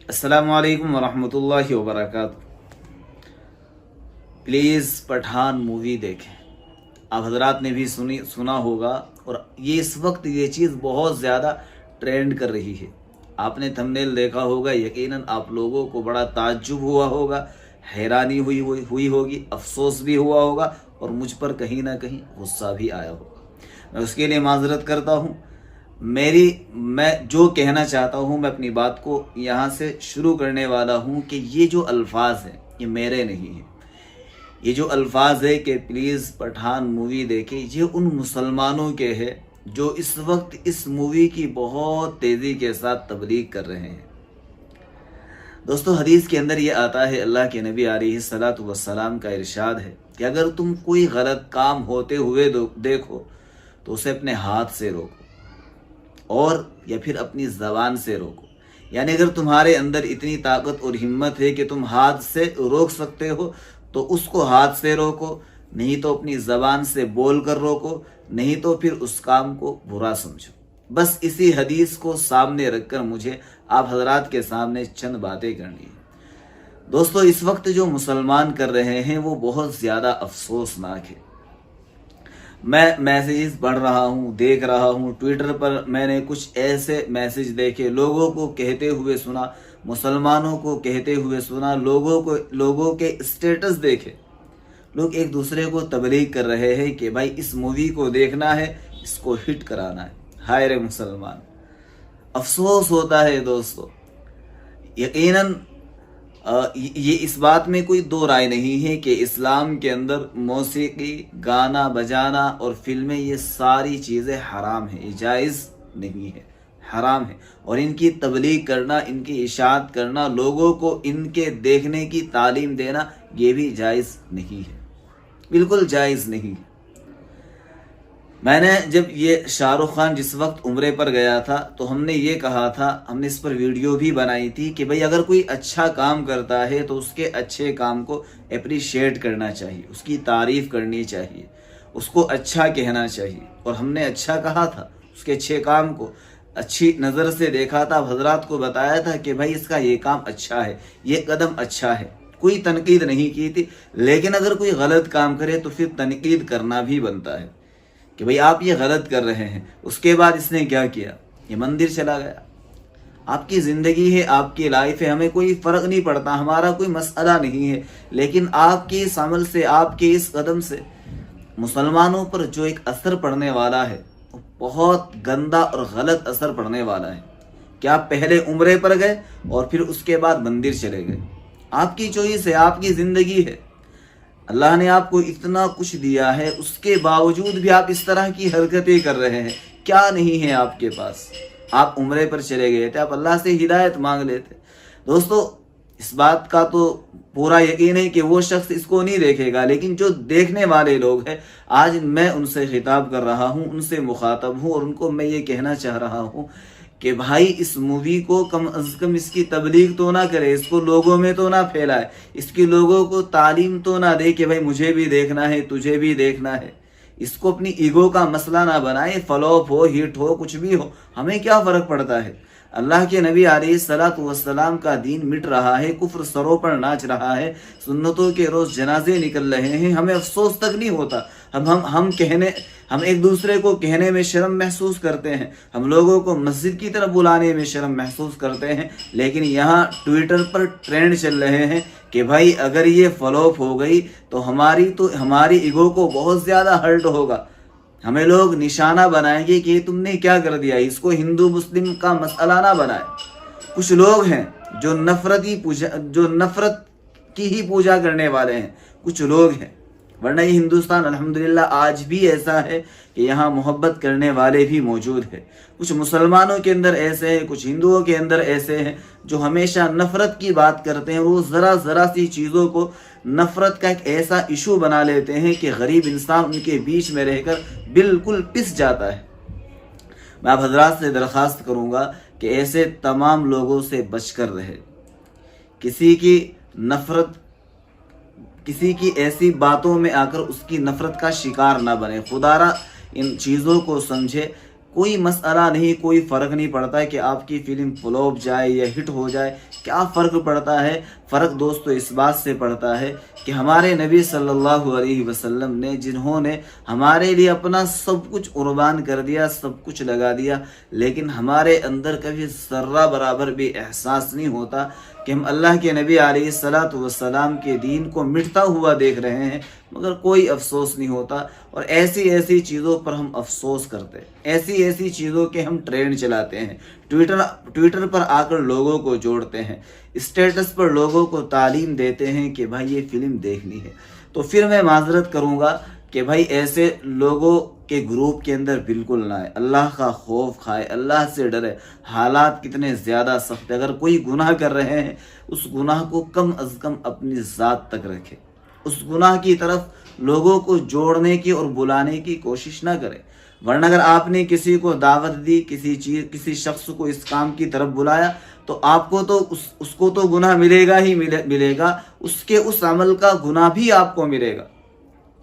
अस्सलामु अलैकुम वरहमतुल्लाहि वबरकातुहू। प्लीज़ पठान मूवी देखें। आप हजरात ने भी सुना होगा, और ये इस वक्त ये चीज़ बहुत ज़्यादा ट्रेंड कर रही है। आपने थंबनेल देखा होगा, यकीनन आप लोगों को बड़ा ताज्जुब हुआ होगा, हैरानी हुई होगी, अफसोस भी हुआ होगा, और मुझ पर कहीं ना कहीं गुस्सा भी आया होगा। मैं उसके लिए माजरत करता हूँ। मैं जो कहना चाहता हूँ, मैं अपनी बात को यहाँ से शुरू करने वाला हूँ कि ये जो अल्फाज हैं ये मेरे नहीं हैं। ये जो अल्फाज है कि प्लीज़ पठान मूवी देखें, ये उन मुसलमानों के हैं जो इस वक्त इस मूवी की बहुत तेज़ी के साथ तबलीग कर रहे हैं। दोस्तों, हदीस के अंदर ये आता है, अल्लाह के नबी अलैहिस्सलातु वस्सलाम का इरशाद है कि अगर तुम कोई गलत काम होते हुए देखो तो उसे अपने हाथ से रोको, और या फिर अपनी ज़बान से रोको। यानी अगर तुम्हारे अंदर इतनी ताकत और हिम्मत है कि तुम हाथ से रोक सकते हो तो उसको हाथ से रोको, नहीं तो अपनी ज़बान से बोल कर रोको, नहीं तो फिर उस काम को बुरा समझो। बस इसी हदीस को सामने रखकर मुझे आप हजरात के सामने चंद बातें करनी है। दोस्तों, इस वक्त जो मुसलमान कर रहे हैं वो बहुत ज़्यादा अफसोसनाक है। मैं मैसेजेस पढ़ रहा हूँ, देख रहा हूँ, ट्विटर पर मैंने कुछ ऐसे मैसेज देखे, लोगों को कहते हुए सुना, मुसलमानों को कहते हुए सुना, लोगों के स्टेटस देखे। लोग एक दूसरे को तबलीग कर रहे हैं कि भाई इस मूवी को देखना है, इसको हिट कराना है। हाय रे मुसलमान, अफसोस होता है दोस्तों। यकीनन ये इस बात में कोई दो राय नहीं है कि इस्लाम के अंदर मौसीकी, गाना बजाना और फिल्में, ये सारी चीज़ें हराम हैं, ये जायज़ नहीं है, हराम है। और इनकी तबलीग करना, इनकी इशाअत करना, लोगों को इनके देखने की तालीम देना, ये भी जायज़ नहीं है, बिल्कुल जायज़ नहीं है। मैंने जब ये शाहरुख खान जिस वक्त उम्रे पर गया था तो हमने ये कहा था, हमने इस पर वीडियो भी बनाई थी कि भाई अगर कोई अच्छा काम करता है तो उसके अच्छे काम को अप्रिशिएट करना चाहिए, उसकी तारीफ़ करनी चाहिए, उसको अच्छा कहना चाहिए। और हमने अच्छा कहा था, उसके अच्छे काम को अच्छी नज़र से देखा था, हजरात को बताया था कि भाई इसका ये काम अच्छा है, ये कदम अच्छा है, कोई तनकीद नहीं की थी। लेकिन अगर कोई गलत काम करे तो फिर तनकीद करना भी बनता है कि भाई आप ये गलत कर रहे हैं। उसके बाद इसने क्या किया, ये मंदिर चला गया। आपकी ज़िंदगी है, आपकी लाइफ है, हमें कोई फ़र्क नहीं पड़ता, हमारा कोई मसला नहीं है। लेकिन आपके इस अमल से, आपके इस कदम से मुसलमानों पर जो एक असर पड़ने वाला है वो बहुत गंदा और गलत असर पड़ने वाला है। कि आप पहले उम्रे पर गए और फिर उसके बाद मंदिर चले गए। आपकी चॉइस है, आपकी ज़िंदगी है। अल्लाह ने आपको इतना कुछ दिया है, उसके बावजूद भी आप इस तरह की हरकतें कर रहे हैं। क्या नहीं है आपके पास? आप उम्रे पर चले गए थे, आप अल्लाह से हिदायत मांग लेते। दोस्तों, इस बात का तो पूरा यकीन है कि वो शख्स इसको नहीं देखेगा, लेकिन जो देखने वाले लोग हैं, आज मैं उनसे खिताब कर रहा हूँ, उनसे मुखातब हूँ, और उनको मैं ये कहना चाह रहा हूँ कि भाई इस मूवी को कम अज़ कम इसकी तबलीग तो ना करे, इसको लोगों में तो ना फैलाए, इसकी लोगों को तालीम तो ना दे कि भाई मुझे भी देखना है, तुझे भी देखना है। इसको अपनी ईगो का मसला ना बनाए। फ्लॉप हो, हिट हो, कुछ भी हो, हमें क्या फ़र्क पड़ता है। अल्लाह के नबी अलैहिस्सलातु वस्सलाम का दीन मिट रहा है, कुफ्र सरों पर नाच रहा है, सुन्नतों के रोज़ जनाजे निकल रहे हैं, हमें अफसोस तक नहीं होता। हम एक दूसरे को कहने में शर्म महसूस करते हैं, हम लोगों को मस्जिद की तरफ बुलाने में शर्म महसूस करते हैं। लेकिन यहाँ ट्विटर पर ट्रेंड चल रहे हैं कि भाई अगर ये फ्लॉप हो गई तो हमारी ईगो को बहुत ज़्यादा हर्ट होगा, हमें लोग निशाना बनाएंगे कि तुमने क्या कर दिया। इसको हिंदू मुस्लिम का मसला ना बनाए। कुछ लोग हैं जो नफरत की ही पूजा करने वाले हैं, कुछ लोग हैं। वरना ये हिंदुस्तान अल्हम्दुलिल्लाह आज भी ऐसा है कि यहाँ मोहब्बत करने वाले भी मौजूद है। कुछ मुसलमानों के अंदर ऐसे हैं, कुछ हिंदुओं के अंदर ऐसे हैं जो हमेशा नफरत की बात करते हैं। वो ज़रा सी चीज़ों को नफरत का एक ऐसा इशू बना लेते हैं कि गरीब इंसान उनके बीच में रहकर बिल्कुल पिस जाता है। मैं आप हजरात से दरख्वास्त करूँगा कि ऐसे तमाम लोगों से बचकर रहे। किसी की ऐसी बातों में आकर उसकी नफरत का शिकार ना बने। खुदारा इन चीज़ों को समझे। कोई मसला नहीं, कोई फ़र्क नहीं पड़ता है कि आपकी फ़िल्म फ्लॉप जाए या हिट हो जाए, क्या फ़र्क पड़ता है? फ़र्क दोस्तों इस बात से पड़ता है कि हमारे नबी सल्लल्लाहु अलैहि वसल्लम ने, जिन्होंने हमारे लिए अपना सब कुछ कुर्बान कर दिया, सब कुछ लगा दिया, लेकिन हमारे अंदर कभी ज़र्रा बराबर भी एहसास नहीं होता कि हम अल्लाह के नबी अलैहिस्सलातु वस्सलाम के दीन को मिटता हुआ देख रहे हैं, मगर कोई अफसोस नहीं होता। और ऐसी ऐसी चीज़ों पर हम अफसोस करते हैं, ऐसी ऐसी चीज़ों के हम ट्रेंड चलाते हैं, ट्विटर पर आकर लोगों को जोड़ते हैं, स्टेटस पर लोगों को तालीम देते हैं कि भाई ये फिल्म देखनी है। तो फिर मैं माजरत करूँगा कि भाई ऐसे लोगों के ग्रुप के अंदर बिल्कुल ना आए, अल्लाह का खौफ खाए, अल्लाह से डरे। हालात कितने ज़्यादा सख्त है, अगर कोई गुनाह कर रहे हैं उस गुनाह को कम अज़ कम अपनी ज़ात तक रखे, उस गुनाह की तरफ लोगों को जोड़ने की और बुलाने की कोशिश ना करें। वरना अगर आपने किसी को दावत दी, किसी शख्स को इस काम की तरफ बुलाया, तो आपको तो उसको तो गुनाह मिलेगा ही मिलेगा, उसके उस अमल का गुनाह भी आपको मिलेगा।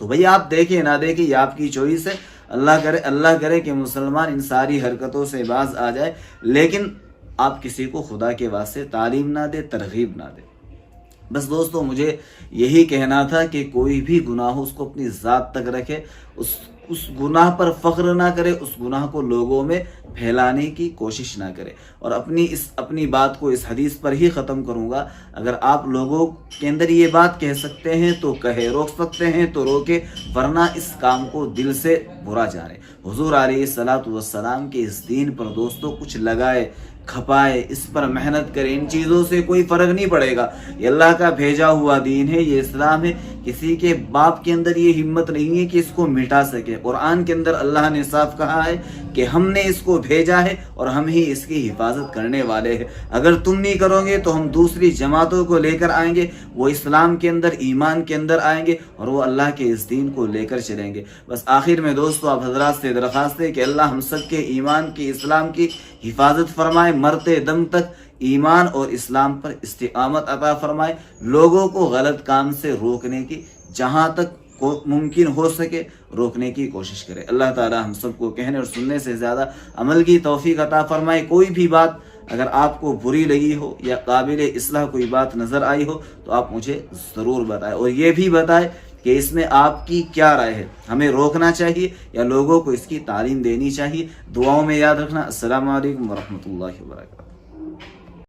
तो भाई आप देखें ना देखें, ये आपकी चॉइस है। अल्लाह करे कि मुसलमान इन सारी हरकतों से बाज आ जाए, लेकिन आप किसी को खुदा के वास्ते तालीम ना दे, तरगीब ना दे। बस दोस्तों मुझे यही कहना था कि कोई भी गुनाह हो उसको अपनी ज़ात तक रखे, उस गुनाह पर फ़ख्र ना करे, उस गुनाह को लोगों में फैलाने की कोशिश ना करे। और अपनी बात को इस हदीस पर ही ख़त्म करूँगा। अगर आप लोगों के अंदर ये बात कह सकते हैं तो कहे, रोक सकते हैं तो रोके, वरना इस काम को दिल से बुरा जाने। हुज़ूर अलैहिस्सलातु वस्सलाम के इस दीन पर दोस्तों कुछ लगाए, खपाए, इस पर मेहनत करें, इन चीज़ों से कोई फ़र्क नहीं पड़ेगा। ये अल्लाह का भेजा हुआ दीन है, ये इस्लाम है। किसी के बाप के अंदर ये हिम्मत नहीं है कि इसको मिटा सके। कुरान के अंदर अल्लाह ने साफ कहा है कि हमने इसको भेजा है और हम ही इसकी हिफाजत करने वाले हैं। अगर तुम नहीं करोगे तो हम दूसरी जमातों को लेकर आएंगे, वो इस्लाम के अंदर, ईमान के अंदर आएंगे और वो अल्लाह के इस दीन को लेकर चलेंगे। बस आखिर में दोस्तों आप हजरात से दरख्वास्त है कि अल्लाह हम सब के ईमान की, इस्लाम की हिफाजत फरमाए, मरते दम तक ईमान और इस्लाम पर इस्तिकामत अता फरमाए। लोगों को गलत काम से रोकने की जहाँ तक मुमकिन हो सके रोकने की कोशिश करें। अल्लाह ताला हम सबको कहने और सुनने से ज़्यादा अमल की तौफीक अता फरमाए। कोई भी बात अगर आपको बुरी लगी हो या काबिल इस्लाह कोई बात नज़र आई हो तो आप मुझे ज़रूर बताएं, और ये भी बताएं कि इसमें आपकी क्या राय है, हमें रोकना चाहिए या लोगों को इसकी तालीम देनी चाहिए। दुआओं में याद रखना। अस्सलामु अलैकुम वरहमतुल्लाहि वबरकातुहू।